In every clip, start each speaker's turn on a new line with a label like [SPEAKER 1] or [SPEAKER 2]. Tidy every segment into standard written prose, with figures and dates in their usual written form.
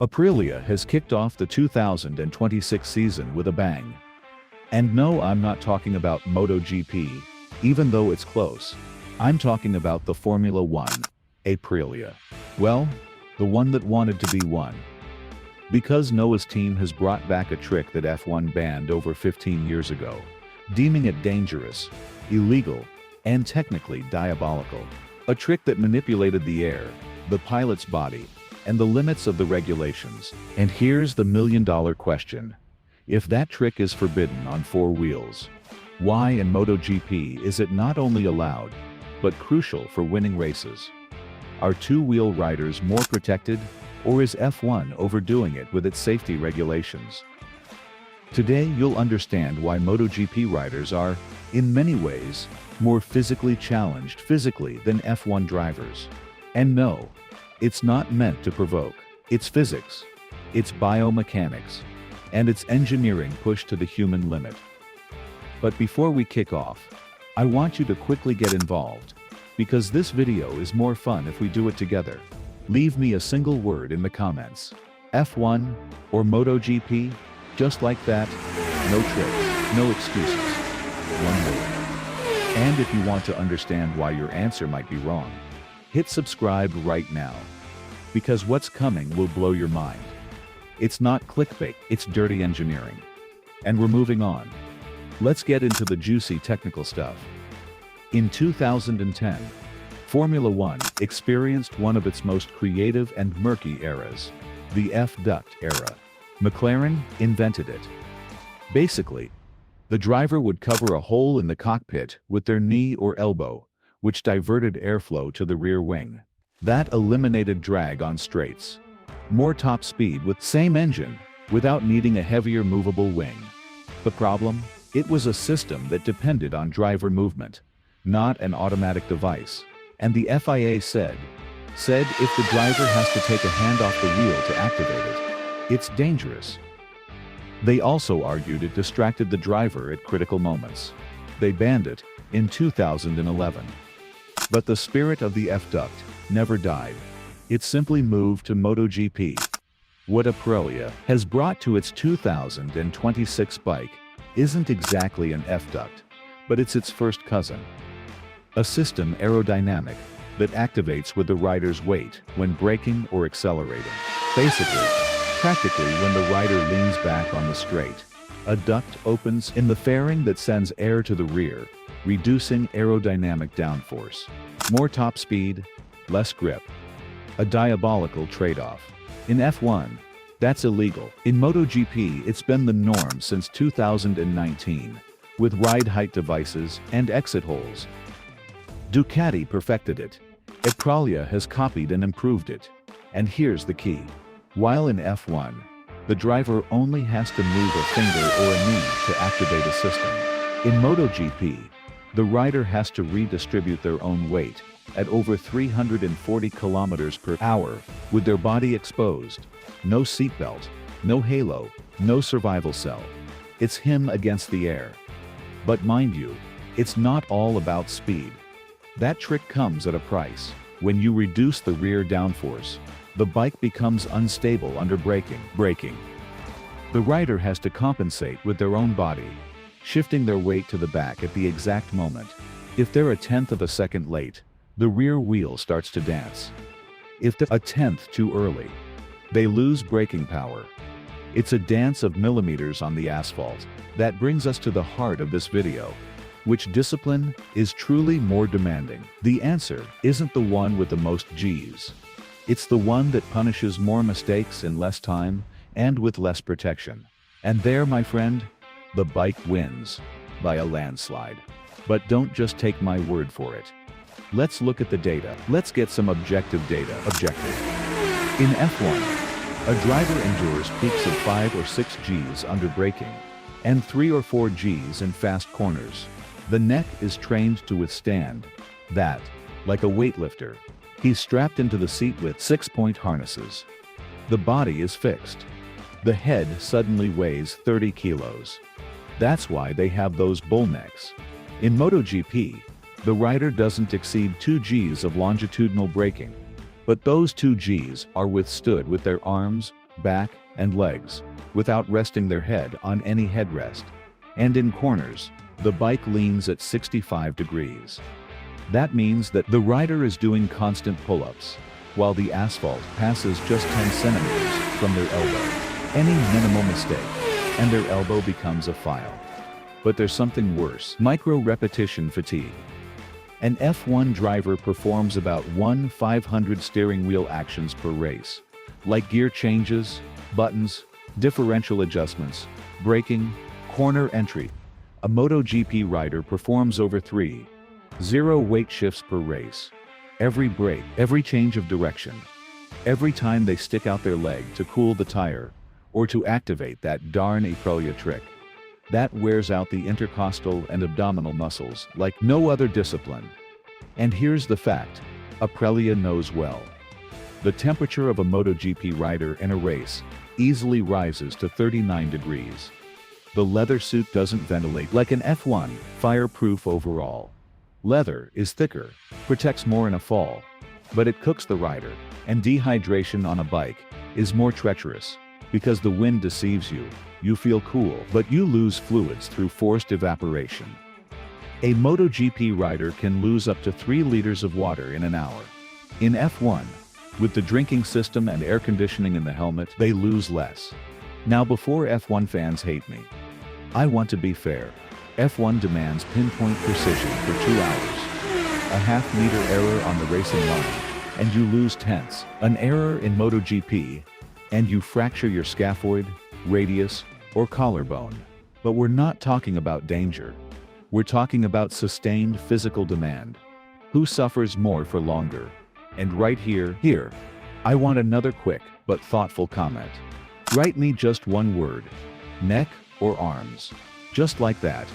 [SPEAKER 1] Aprilia has kicked off the 2026 season with a bang. And no, I'm not talking about MotoGP, even though it's close. I'm talking about the Formula One, Aprilia. Well, the one that wanted to be one. Because Noah's team has brought back a trick that F1 banned over 15 years ago, deeming it dangerous, illegal, and technically diabolical. A trick that manipulated the air, the pilot's body, and the limits of the regulations. And here's the million-dollar question. If that trick is forbidden on four wheels, why in MotoGP is it not only allowed, but crucial for winning races? Are two-wheel riders more protected, or is F1 overdoing it with its safety regulations? Today you'll understand why MotoGP riders are, in many ways, more physically challenged than F1 drivers. And no, it's not meant to provoke. It's physics, it's biomechanics, and it's engineering pushed to the human limit. But before we kick off, I want you to quickly get involved, because this video is more fun if we do it together. Leave me a single word in the comments. F1 or MotoGP, just like that, no tricks, no excuses. One word. And if you want to understand why your answer might be wrong, hit subscribe right now. Because what's coming will blow your mind. It's not clickbait, it's dirty engineering. And we're moving on. Let's get into the juicy technical stuff. In 2010, Formula One experienced one of its most creative and murky eras, the F-Duct era. McLaren invented it. Basically, the driver would cover a hole in the cockpit with their knee or elbow, which diverted airflow to the rear wing. That eliminated drag on straights. More top speed with same engine, without needing a heavier movable wing. The problem? It was a system that depended on driver movement, not an automatic device. And the FIA said if the driver has to take a hand off the wheel to activate it, it's dangerous. They also argued it distracted the driver at critical moments. They banned it in 2011. But the spirit of the F-Duct never died. It simply moved to MotoGP. What Aprilia has brought to its 2026 bike isn't exactly an F-Duct, but it's its first cousin. A system aerodynamic that activates with the rider's weight when braking or accelerating. Basically, practically when the rider leans back on the straight, a duct opens in the fairing that sends air to the rear, reducing aerodynamic downforce. More top speed, less grip. A diabolical trade-off. In F1, that's illegal. In MotoGP, it's been the norm since 2019, with ride height devices and exit holes. Ducati perfected it. Aprilia has copied and improved it. And here's the key. While in F1, the driver only has to move a finger or a knee to activate a system. In MotoGP, the rider has to redistribute their own weight at over 340 kilometers per hour with their body exposed. No seatbelt, no halo, no survival cell. It's him against the air. But mind you, it's not all about speed. That trick comes at a price. When you reduce the rear downforce, the bike becomes unstable under braking. The rider has to compensate with their own body, shifting their weight to the back at the exact moment. If they're a tenth of a second late, the rear wheel starts to dance. If they're a tenth too early, they lose braking power. It's a dance of millimeters on the asphalt. That brings us to the heart of this video. Which discipline is truly more demanding? The answer isn't the one with the most G's. It's the one that punishes more mistakes in less time and with less protection. And there, my friend, the bike wins by a landslide. But don't just take my word for it. Let's look at the data. Let's get some objective data. In F1, a driver endures peaks of 5 or 6 Gs under braking, and 3 or 4 Gs in fast corners. The neck is trained to withstand that, like a weightlifter. He's strapped into the seat with 6-point harnesses. The body is fixed. The head suddenly weighs 30 kilos. That's why they have those bull necks. In MotoGP, the rider doesn't exceed 2 Gs of longitudinal braking, but those 2 Gs are withstood with their arms, back, and legs, without resting their head on any headrest. And in corners, the bike leans at 65 degrees. That means that the rider is doing constant pull-ups, while the asphalt passes just 10 centimeters from their elbow. Any minimal mistake, and their elbow becomes a file. But there's something worse: micro-repetition fatigue. An F1 driver performs about 1/500 steering wheel actions per race, like gear changes, buttons, differential adjustments, braking, corner entry. A MotoGP rider performs over 3.0 weight shifts per race. Every brake, every change of direction, every time they stick out their leg to cool the tire, or to activate that darn Aprilia trick. That wears out the intercostal and abdominal muscles like no other discipline. And here's the fact: Aprilia knows well. The temperature of a MotoGP rider in a race easily rises to 39 degrees. The leather suit doesn't ventilate like an F1 fireproof overall. Leather is thicker, protects more in a fall, but it cooks the rider, and dehydration on a bike is more treacherous. Because the wind deceives you, you feel cool, but you lose fluids through forced evaporation. A MotoGP rider can lose up to 3 liters of water in an hour. In F1, with the drinking system and air conditioning in the helmet, they lose less. Now, before F1 fans hate me, I want to be fair. F1 demands pinpoint precision for 2 hours. A half-meter error on the racing line, and you lose tenths. An error in MotoGP, and you fracture your scaphoid, radius, or collarbone. But we're not talking about danger. We're talking about sustained physical demand. Who suffers more for longer? And right here, I want another quick but thoughtful comment. Write me just one word: neck or arms. Just like that.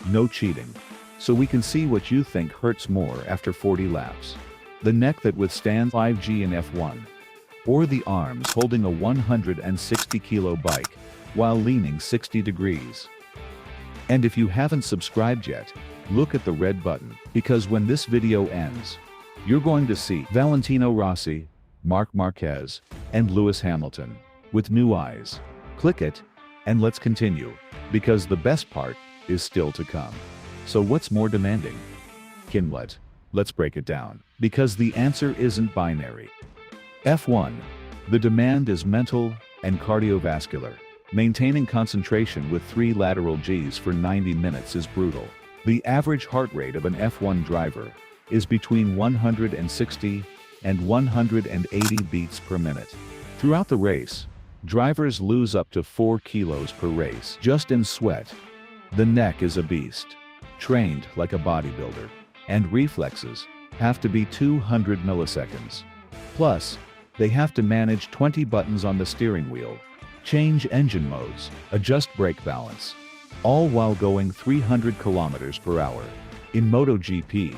[SPEAKER 1] No cheating. So we can see what you think hurts more after 40 laps. The neck that withstands 5G in F1, or the arms holding a 160-kilo bike while leaning 60 degrees. And if you haven't subscribed yet, look at the red button, because when this video ends, you're going to see Valentino Rossi, Marc Marquez, and Lewis Hamilton with new eyes. Click it, and let's continue, because the best part is still to come. So what's more demanding? Kinlet. Let's break it down, because the answer isn't binary. F1. The demand is mental and cardiovascular. Maintaining concentration with 3 lateral Gs for 90 minutes is brutal. The average heart rate of an F1 driver is between 160 and 180 beats per minute. Throughout the race, drivers lose up to 4 kilos per race just in sweat. The neck is a beast, trained like a bodybuilder, and reflexes have to be 200 milliseconds. Plus, they have to manage 20 buttons on the steering wheel, change engine modes, adjust brake balance, all while going 300 kilometers per hour. In MotoGP,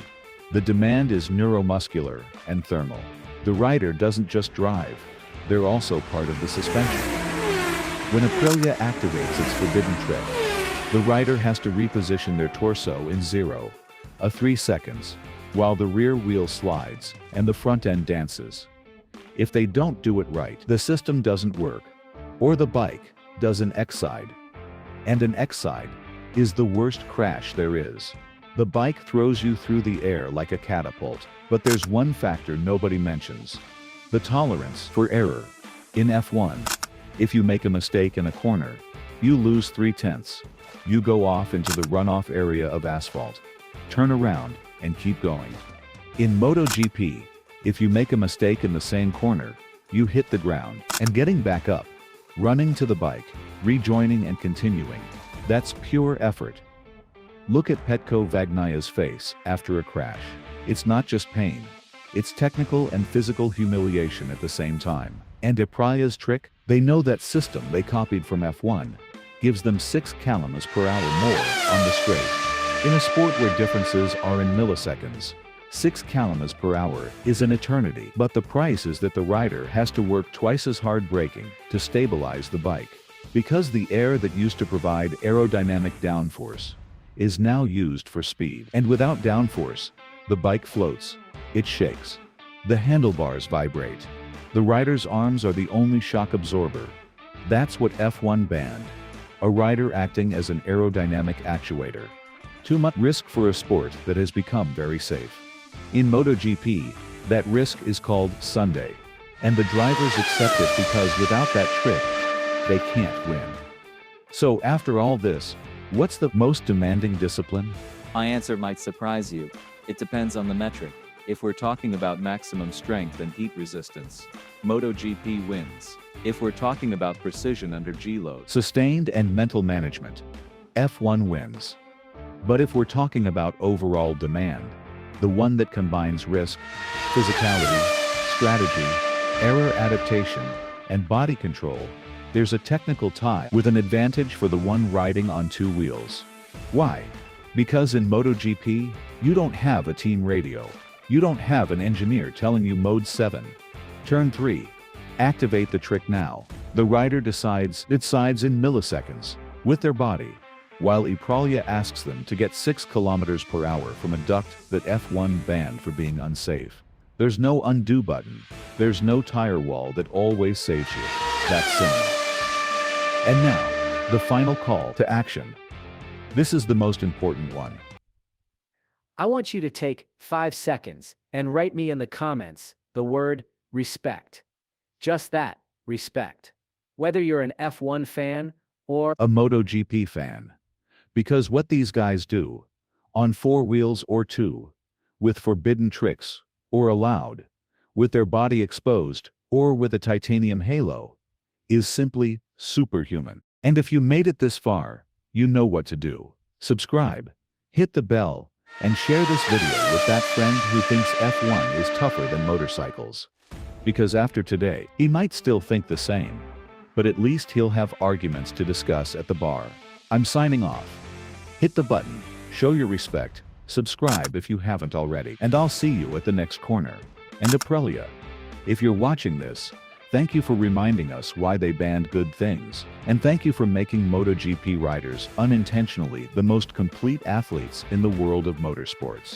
[SPEAKER 1] the demand is neuromuscular and thermal. The rider doesn't just drive, they're also part of the suspension. When Aprilia activates its forbidden trick, the rider has to reposition their torso in 0.3 seconds, while the rear wheel slides and the front end dances. If they don't do it right, the system doesn't work, or the bike does an X-side. And an X-side is the worst crash there is. The bike throws you through the air like a catapult. But there's one factor nobody mentions: the tolerance for error. In F1, if you make a mistake in a corner, you lose 3/10. You go off into the runoff area of asphalt, turn around, and keep going. In MotoGP, if you make a mistake in the same corner, you hit the ground, and getting back up, running to the bike, rejoining and continuing, that's pure effort. Look at Petko Vagnaya's face after a crash. It's not just pain, it's technical and physical humiliation at the same time. And Aprilia's trick? They know that system they copied from F1 gives them 6 km/h more on the straight. In a sport where differences are in milliseconds, 6 km/h is an eternity. But the price is that the rider has to work twice as hard braking to stabilize the bike. Because the air that used to provide aerodynamic downforce is now used for speed. And without downforce, the bike floats, it shakes, the handlebars vibrate, The rider's arms are the only shock absorber. That's what F1 banned. A rider acting as an aerodynamic actuator. Too much risk for a sport that has become very safe. In MotoGP, that risk is called Sunday. And the drivers accept it because without that trick, they can't win. So after all this, what's the most demanding discipline?
[SPEAKER 2] My answer might surprise you. It depends on the metric. If we're talking about maximum strength and heat resistance, MotoGP wins. If we're talking about precision under G-load,
[SPEAKER 1] Sustained and mental management, F1 wins. But if we're talking about overall demand, the one that combines risk, physicality, strategy, error adaptation, and body control, there's a technical tie with an advantage for the one riding on two wheels. Why? Because in MotoGP, you don't have a team radio. You don't have an engineer telling you mode 7. Turn 3. Activate the trick now. The rider decides in milliseconds, with their body, while Aprilia asks them to get 6 km/h from a duct that F1 banned for being unsafe. There's no undo button. There's no tire wall that always saves you. That's simple. And now, the final call to action. This is the most important one.
[SPEAKER 3] I want you to take 5 seconds and write me in the comments the word respect. Just that, respect. Whether you're an F1 fan or
[SPEAKER 1] A MotoGP fan. Because what these guys do, on 4 wheels or 2, with forbidden tricks, or allowed, with their body exposed, or with a titanium halo, is simply superhuman. And if you made it this far, you know what to do. Subscribe, hit the bell, and share this video with that friend who thinks F1 is tougher than motorcycles. Because after today, he might still think the same. But at least he'll have arguments to discuss at the bar. I'm signing off. Hit the button, show your respect, subscribe if you haven't already, and I'll see you at the next corner. And Aprilia, if you're watching this, thank you for reminding us why they banned good things, and thank you for making MotoGP riders unintentionally the most complete athletes in the world of motorsports.